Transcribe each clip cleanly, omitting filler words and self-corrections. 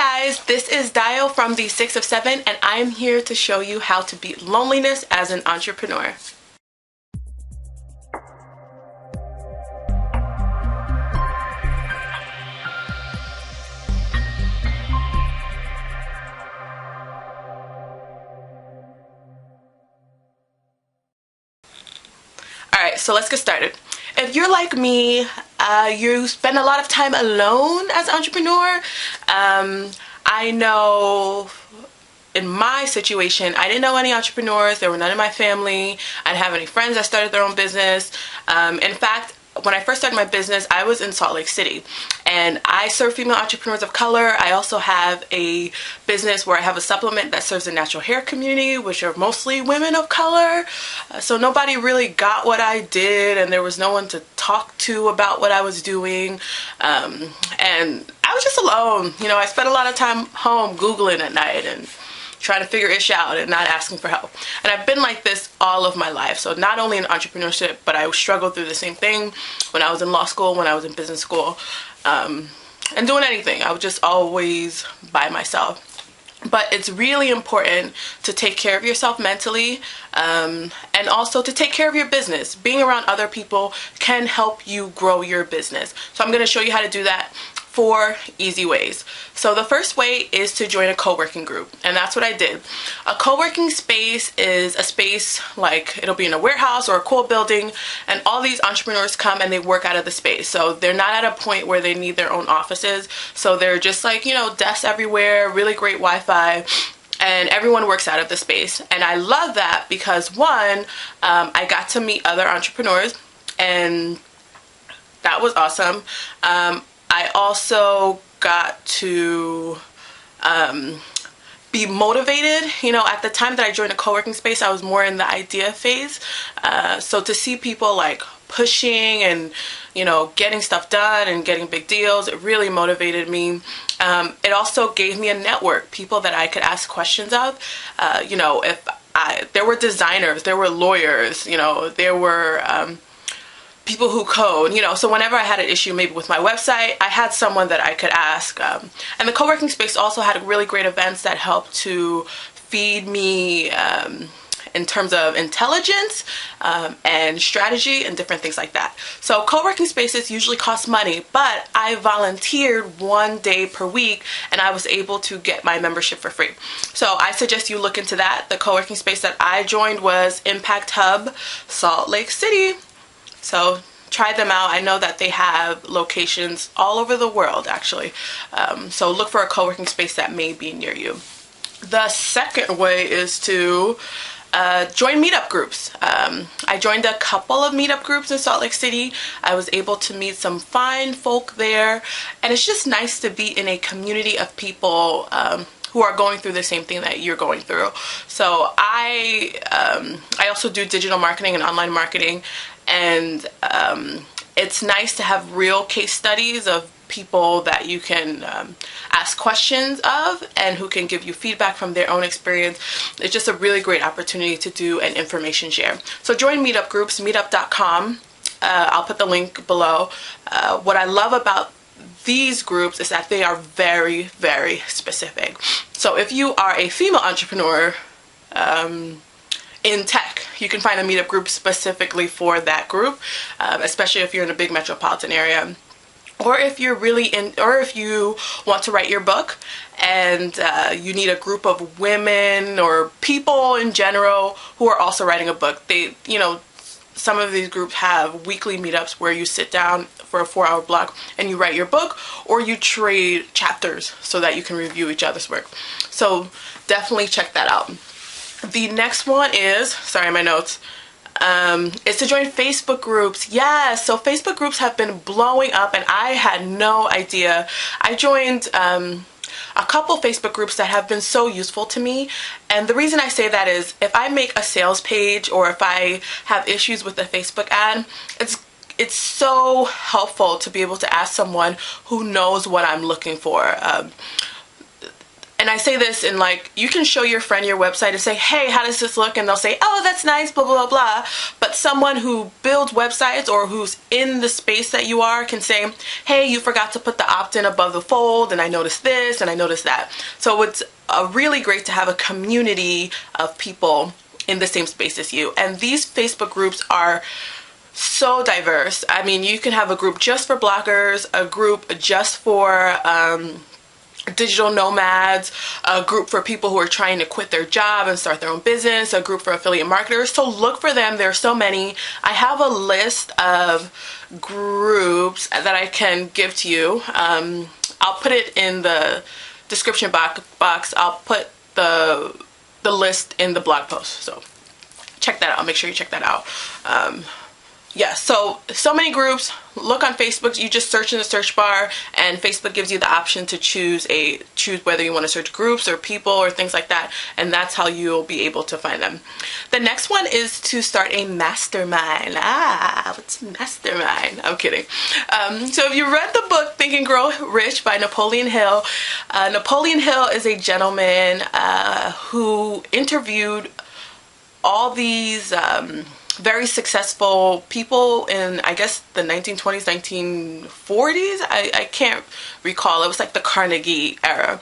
guys, this is Dio from the 6 of 7 and I'm here to show you how to beat loneliness as an entrepreneur. Alright, so let's get started. If you're like me, you spend a lot of time alone as an entrepreneur. I know in my situation, I didn't know any entrepreneurs. There were none in my family. I didn't have any friends that started their own business. In fact, when I first started my business, I was in Salt Lake City and I serve female entrepreneurs of color. I also have a business where I have a supplement that serves the natural hair community, which are mostly women of color. So nobody really got what I did and there was no one to talk to about what I was doing. And I was just alone. You know, I spent a lot of time home Googling at night and trying to figure ish out and not asking for help. And I've been like this all of my life. So not only in entrepreneurship, but I struggled through the same thing when I was in law school, when I was in business school, and doing anything. I was just always by myself. But it's really important to take care of yourself mentally, and also to take care of your business. Being around other people can help you grow your business. So I'm going to show you how to do that. 4 easy ways. So the first way is to join a co-working group, and that's what I did. A co-working space is a space like it'll be in a warehouse or a cool building, and all these entrepreneurs come and they work out of the space. So they're not at a point where they need their own offices. So they're just like, you know, desks everywhere, really great Wi-Fi, and everyone works out of the space. And I love that because one, I got to meet other entrepreneurs and that was awesome. I also got to be motivated. You know, at the time that I joined a co-working space, I was more in the idea phase. So to see people like pushing and, you know, getting stuff done and getting big deals, it really motivated me. It also gave me a network, people that I could ask questions of. You know, there were designers, there were lawyers, you know, there were people who code, you know, so whenever I had an issue maybe with my website, I had someone that I could ask. And the co-working space also had really great events that helped to feed me in terms of intelligence and strategy and different things like that. So co-working spaces usually cost money, but I volunteered 1 day per week and I was able to get my membership for free. So I suggest you look into that. The co-working space that I joined was Impact Hub, Salt Lake City. So try them out. I know that they have locations all over the world actually. So look for a co-working space that may be near you. The second way is to join meetup groups. I joined a couple of meetup groups in Salt Lake City. I was able to meet some fine folk there, and it's just nice to be in a community of people who are going through the same thing that you're going through. So I also do digital marketing and online marketing, and it's nice to have real case studies of people that you can ask questions of and who can give you feedback from their own experience. It's just a really great opportunity to do an information share. So join meetup groups, meetup.com. I'll put the link below. What I love about these groups is that they are very, very specific. So if you are a female entrepreneur in tech, you can find a meetup group specifically for that group, especially if you're in a big metropolitan area. Or if you're or if you want to write your book and you need a group of women or people in general who are also writing a book. You know, some of these groups have weekly meetups where you sit down for a 4-hour block and you write your book, or you trade chapters so that you can review each other's work. So definitely check that out. The next one is, sorry, my notes, is to join Facebook groups. Yes, so Facebook groups have been blowing up and I had no idea. I joined a couple Facebook groups that have been so useful to me, and the reason I say that is if I make a sales page or if I have issues with a Facebook ad, it's so helpful to be able to ask someone who knows what I'm looking for. And I say this in like, you can show your friend your website and say, hey, how does this look? And they'll say, oh, that's nice, blah, blah, blah. But But someone who builds websites or who's in the space that you are can say, hey, you forgot to put the opt-in above the fold, and I noticed this and I noticed that. So it's really great to have a community of people in the same space as you. And these Facebook groups are so diverse. I mean, you can have a group just for bloggers, a group just for digital nomads, a group for people who are trying to quit their job and start their own business, a group for affiliate marketers. So look for them. There are so many. I have a list of groups that I can give to you. I'll put it in the description box. I'll put the list in the blog post. So check that out. Make sure you check that out. Yeah, so many groups. Look on Facebook. You just search in the search bar, and Facebook gives you the option to choose whether you want to search groups or people or things like that, and that's how you'll be able to find them. The next one is to start a mastermind. What's mastermind? I'm kidding. So if you read the book Think and Grow Rich by Napoleon Hill, Napoleon Hill is a gentleman who interviewed all these very successful people in, I guess, the 1920s, 1940s. I can't recall. It was like the Carnegie era.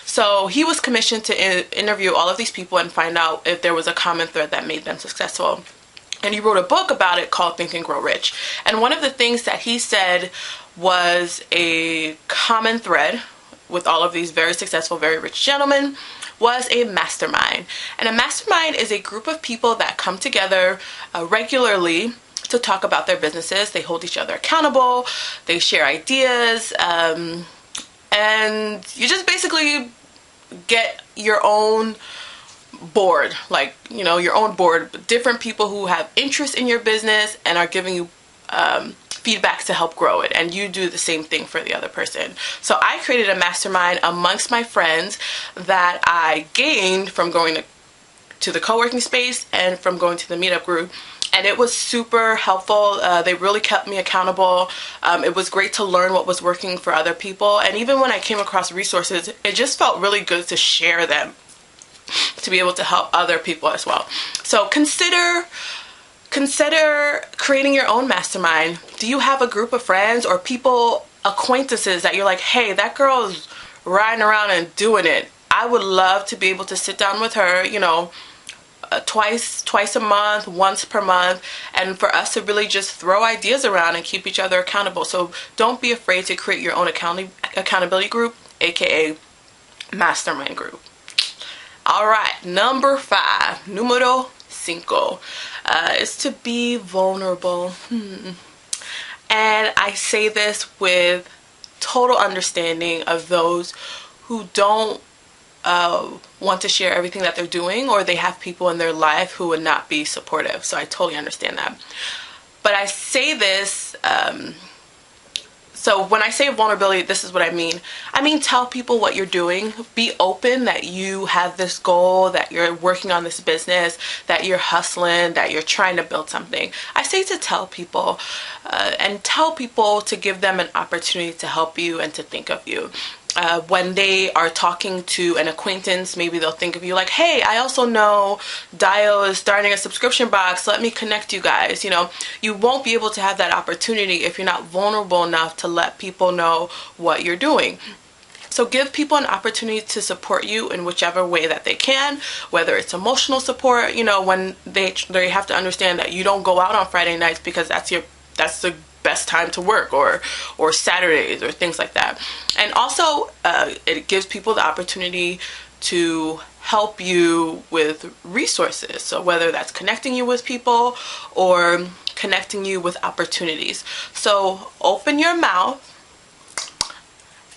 So he was commissioned to interview all of these people and find out if there was a common thread that made them successful. And he wrote a book about it called Think and Grow Rich. And one of the things that he said was a common thread with all of these very successful, very rich gentlemen was a mastermind. And a mastermind is a group of people that come together regularly to talk about their businesses. They hold each other accountable, they share ideas, and you just basically get your own board, like, you know, your own board, different people who have interest in your business and are giving you feedback to help grow it, and you do the same thing for the other person. So I created a mastermind amongst my friends that I gained from going to the co-working space and from going to the meetup group, and it was super helpful. They really kept me accountable. It was great to learn what was working for other people, and even when I came across resources, it just felt really good to share them, to be able to help other people as well. So consider creating your own mastermind. Do you have a group of friends or people, acquaintances that you're like, hey, that girl's riding around and doing it. I would love to be able to sit down with her, you know, twice a month, once per month, and for us to really just throw ideas around and keep each other accountable. So don't be afraid to create your own accountability group, aka mastermind group. All right, number 5, número 5. Is to be vulnerable. And I say this with total understanding of those who don't want to share everything that they're doing, or they have people in their life who would not be supportive. So I totally understand that. But I say this, so when I say vulnerability, this is what I mean. I mean, tell people what you're doing. Be open that you have this goal, that you're working on this business, that you're hustling, that you're trying to build something. I say to tell people, and tell people to give them an opportunity to help you and to think of you. When they are talking to an acquaintance, maybe they'll think of you like, hey, I also know Dio is starting a subscription box. Let me connect you guys. You know, you won't be able to have that opportunity if you're not vulnerable enough to let people know what you're doing. So give people an opportunity to support you in whichever way that they can, whether it's emotional support, you know, when they have to understand that you don't go out on Friday nights because that's the best time to work, or Saturdays or things like that. And also it gives people the opportunity to help you with resources. So whether that's connecting you with people or connecting you with opportunities. So open your mouth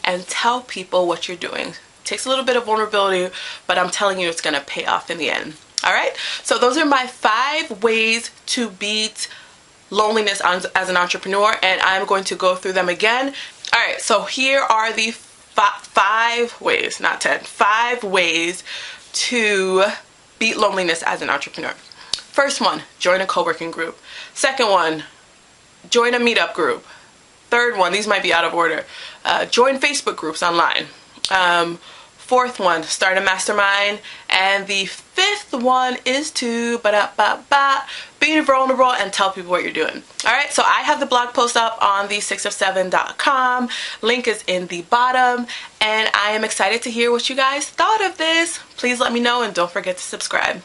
and tell people what you're doing. It takes a little bit of vulnerability, but I'm telling you it's going to pay off in the end. All right? So those are my 5 ways to beat loneliness as an entrepreneur, and I'm going to go through them again. All right, so here are the 5 ways, not 10, 5 ways to beat loneliness as an entrepreneur. First one, join a co-working group. Second one, join a meetup group. Third one, these might be out of order, join Facebook groups online. fourth one, start a mastermind. And the fifth one is to be vulnerable and tell people what you're doing. All right, so I have the blog post up on the 6of7.com. Link is in the bottom, and I am excited to hear what you guys thought of this. Please let me know, and don't forget to subscribe.